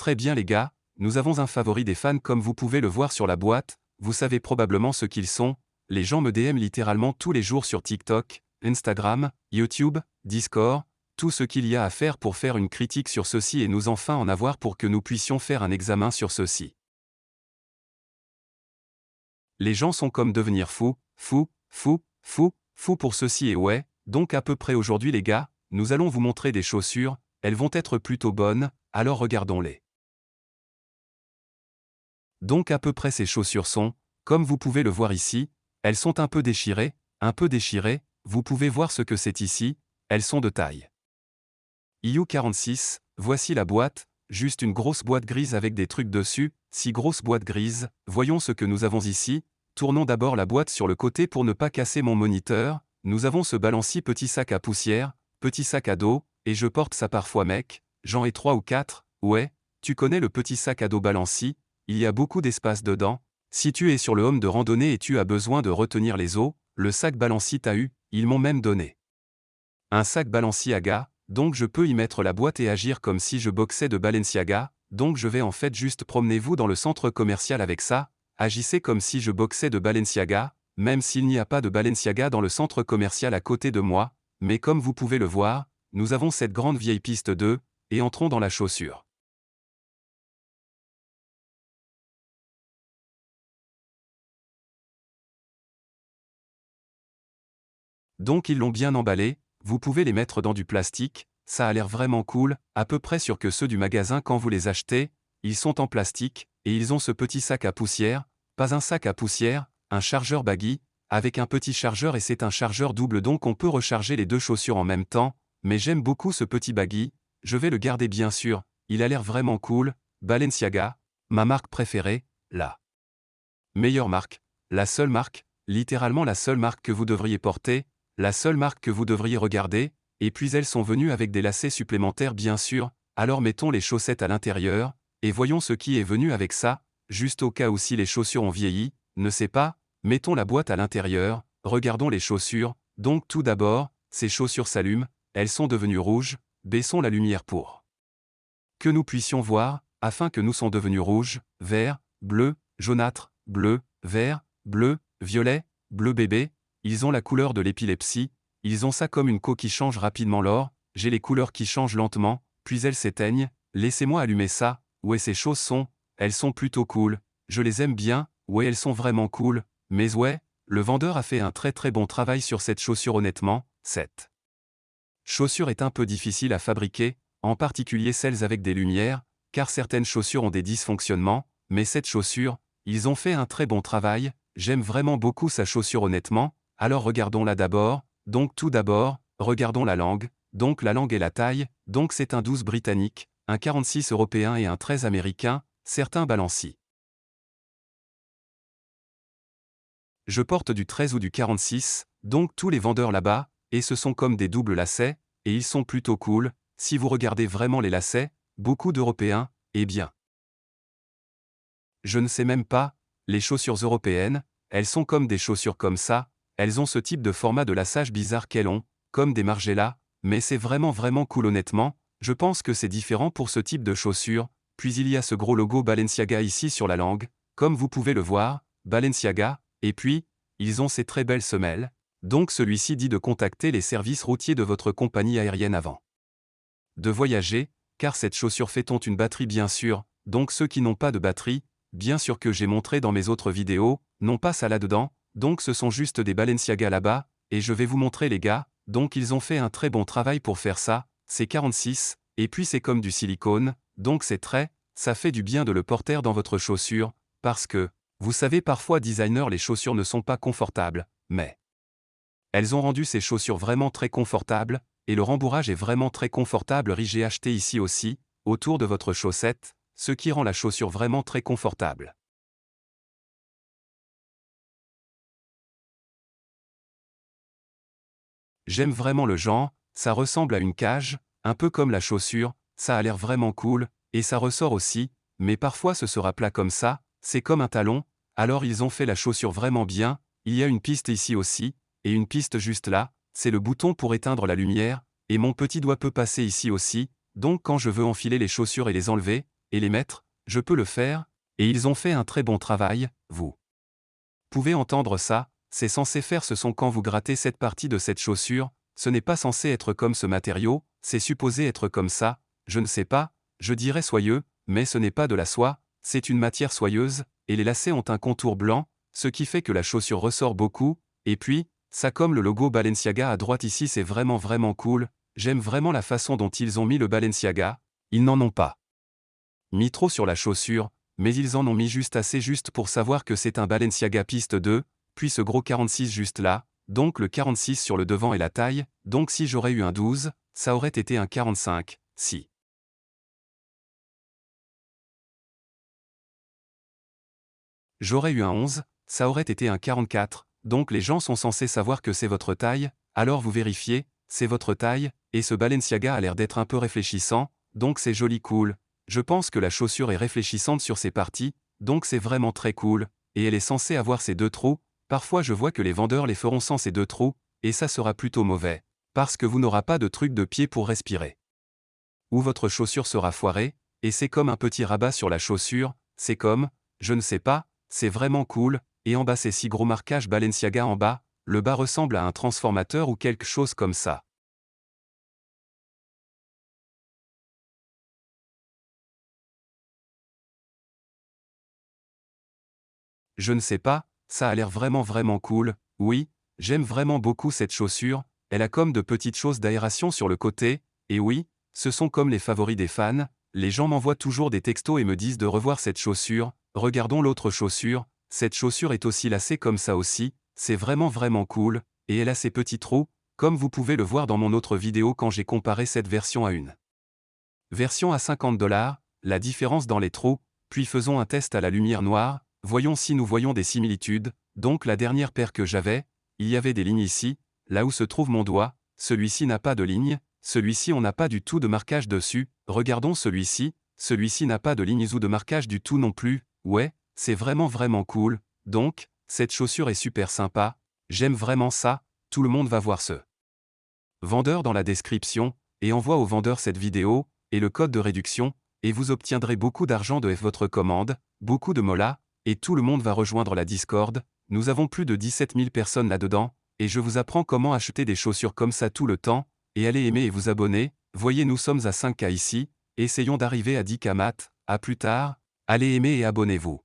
Très bien les gars, nous avons un favori des fans comme vous pouvez le voir sur la boîte, vous savez probablement ce qu'ils sont, les gens me DM littéralement tous les jours sur TikTok, Instagram, YouTube, Discord, tout ce qu'il y a à faire pour faire une critique sur ceci et nous enfin en avoir pour que nous puissions faire un examen sur ceci. Les gens sont comme devenir fous pour ceci et ouais, donc à peu près aujourd'hui les gars, nous allons vous montrer des chaussures, elles vont être plutôt bonnes, alors regardons-les. Donc à peu près ces chaussures sont, comme vous pouvez le voir ici, elles sont un peu déchirées, vous pouvez voir ce que c'est ici, elles sont de taille IU46, voici la boîte, juste une grosse boîte grise avec des trucs dessus, 6 grosses boîtes grises, voyons ce que nous avons ici, tournons d'abord la boîte sur le côté pour ne pas casser mon moniteur, nous avons ce balancier petit sac à poussière, petit sac à dos, et je porte ça parfois mec, j'en ai 3 ou 4, ouais, tu connais le petit sac à dos balancier, il y a beaucoup d'espace dedans, si tu es sur le home de randonnée et tu as besoin de retenir les os, le sac balancier t'a eu, ils m'ont même donné un sac Balenciaga, donc je peux y mettre la boîte et agir comme si je boxais de Balenciaga, donc je vais en fait juste promenez-vous dans le centre commercial avec ça, agissez comme si je boxais de Balenciaga, même s'il n'y a pas de Balenciaga dans le centre commercial à côté de moi, mais comme vous pouvez le voir, nous avons cette grande vieille piste 2, et entrons dans la chaussure. Donc ils l'ont bien emballé, vous pouvez les mettre dans du plastique, ça a l'air vraiment cool, à peu près sûr que ceux du magasin quand vous les achetez, ils sont en plastique, et ils ont ce petit sac à poussière, pas un sac à poussière, un chargeur baggy, avec un petit chargeur et c'est un chargeur double donc on peut recharger les deux chaussures en même temps, mais j'aime beaucoup ce petit baggy, je vais le garder bien sûr, il a l'air vraiment cool, Balenciaga, ma marque préférée, la meilleure marque, la seule marque, littéralement la seule marque que vous devriez porter, la seule marque que vous devriez regarder, et puis elles sont venues avec des lacets supplémentaires bien sûr, alors mettons les chaussettes à l'intérieur, et voyons ce qui est venu avec ça, juste au cas où si les chaussures ont vieilli, ne sais pas, mettons la boîte à l'intérieur, regardons les chaussures, donc tout d'abord, ces chaussures s'allument, elles sont devenues rouges, baissons la lumière pour que nous puissions voir, afin que nous sont devenus rouges, vert, bleu, jaunâtre, bleu, vert, bleu, violet, bleu bébé, ils ont la couleur de l'épilepsie, ils ont ça comme une co qui change rapidement l'or, j'ai les couleurs qui changent lentement, puis elles s'éteignent, laissez-moi allumer ça, ouais ces choses sont, elles sont plutôt cool, je les aime bien, ouais elles sont vraiment cool, mais ouais, le vendeur a fait un très bon travail sur cette chaussure honnêtement, cette chaussure est un peu difficile à fabriquer, en particulier celles avec des lumières, car certaines chaussures ont des dysfonctionnements, mais cette chaussure, ils ont fait un très bon travail, j'aime vraiment beaucoup sa chaussure honnêtement, alors regardons-la d'abord, donc tout d'abord, regardons la langue, donc la langue et la taille, donc c'est un 12 britannique, un 46 européen et un 13 américain, certains balancient. Je porte du 13 ou du 46, donc tous les vendeurs là-bas, et ce sont comme des doubles lacets, et ils sont plutôt cool, si vous regardez vraiment les lacets, beaucoup d'Européens, eh bien. Je ne sais même pas, les chaussures européennes, elles sont comme des chaussures comme ça, elles ont ce type de format de laçage bizarre qu'elles ont, comme des Margiela, mais c'est vraiment cool honnêtement, je pense que c'est différent pour ce type de chaussures, puis il y a ce gros logo Balenciaga ici sur la langue, comme vous pouvez le voir, Balenciaga, et puis, ils ont ces très belles semelles, donc celui-ci dit de contacter les services routiers de votre compagnie aérienne avant de voyager, car cette chaussure fait une batterie bien sûr, donc ceux qui n'ont pas de batterie, bien sûr que j'ai montré dans mes autres vidéos, n'ont pas ça là-dedans, donc ce sont juste des Balenciaga là-bas, et je vais vous montrer les gars, donc ils ont fait un très bon travail pour faire ça, c'est 46, et puis c'est comme du silicone, donc c'est ça fait du bien de le porter dans votre chaussure, parce que, vous savez parfois designer les chaussures ne sont pas confortables, mais elles ont rendu ces chaussures vraiment très confortables, et le rembourrage est vraiment très confortable. J'ai acheté ici aussi, autour de votre chaussette, ce qui rend la chaussure vraiment très confortable. J'aime vraiment le genre, ça ressemble à une cage, un peu comme la chaussure, ça a l'air vraiment cool, et ça ressort aussi, mais parfois ce sera plat comme ça, c'est comme un talon, alors ils ont fait la chaussure vraiment bien, il y a une piste ici aussi, et une piste juste là, c'est le bouton pour éteindre la lumière, et mon petit doigt peut passer ici aussi, donc quand je veux enfiler les chaussures et les enlever, et les mettre, je peux le faire, et ils ont fait un très bon travail, vous pouvez entendre ça, c'est censé faire ce son quand vous grattez cette partie de cette chaussure, ce n'est pas censé être comme ce matériau, c'est supposé être comme ça, je ne sais pas, je dirais soyeux, mais ce n'est pas de la soie, c'est une matière soyeuse, et les lacets ont un contour blanc, ce qui fait que la chaussure ressort beaucoup, et puis, ça comme le logo Balenciaga à droite ici c'est vraiment vraiment cool, j'aime vraiment la façon dont ils ont mis le Balenciaga, ils n'en ont pas mis trop sur la chaussure, mais ils en ont mis juste assez juste pour savoir que c'est un Balenciaga piste 2, puis ce gros 46 juste là, donc le 46 sur le devant et la taille, donc si j'aurais eu un 12, ça aurait été un 45, si. J'aurais eu un 11, ça aurait été un 44, donc les gens sont censés savoir que c'est votre taille, alors vous vérifiez, c'est votre taille, et ce Balenciaga a l'air d'être un peu réfléchissant, donc c'est joli cool. Je pense que la chaussure est réfléchissante sur ses parties, donc c'est vraiment très cool, et elle est censée avoir ces deux trous, parfois je vois que les vendeurs les feront sans ces deux trous, et ça sera plutôt mauvais, parce que vous n'aurez pas de truc de pied pour respirer. Ou votre chaussure sera foirée, et c'est comme un petit rabat sur la chaussure, c'est comme, je ne sais pas, c'est vraiment cool, et en bas c'est si gros marquage Balenciaga en bas, le bas ressemble à un transformateur ou quelque chose comme ça. Je ne sais pas, ça a l'air vraiment vraiment cool, oui, j'aime vraiment beaucoup cette chaussure, elle a comme de petites choses d'aération sur le côté, et oui, ce sont comme les favoris des fans, les gens m'envoient toujours des textos et me disent de revoir cette chaussure, regardons l'autre chaussure, cette chaussure est aussi lacée comme ça aussi, c'est vraiment vraiment cool, et elle a ses petits trous, comme vous pouvez le voir dans mon autre vidéo quand j'ai comparé cette version à une version à 50 $, la différence dans les trous, puis faisons un test à la lumière noire, voyons si nous voyons des similitudes, donc la dernière paire que j'avais, il y avait des lignes ici, là où se trouve mon doigt, celui-ci n'a pas de ligne, celui-ci on n'a pas du tout de marquage dessus, regardons celui-ci n'a pas de lignes ou de marquage du tout non plus, ouais, c'est vraiment vraiment cool, donc, cette chaussure est super sympa, j'aime vraiment ça, tout le monde va voir ce vendeur dans la description, et envoie au vendeur cette vidéo, et le code de réduction, et vous obtiendrez beaucoup d'argent de votre commande, beaucoup de mola, et tout le monde va rejoindre la Discord, nous avons plus de 17 000 personnes là-dedans, et je vous apprends comment acheter des chaussures comme ça tout le temps, et allez aimer et vous abonner, voyez nous sommes à 5K ici, essayons d'arriver à 10K mat, à plus tard, allez aimer et abonnez-vous.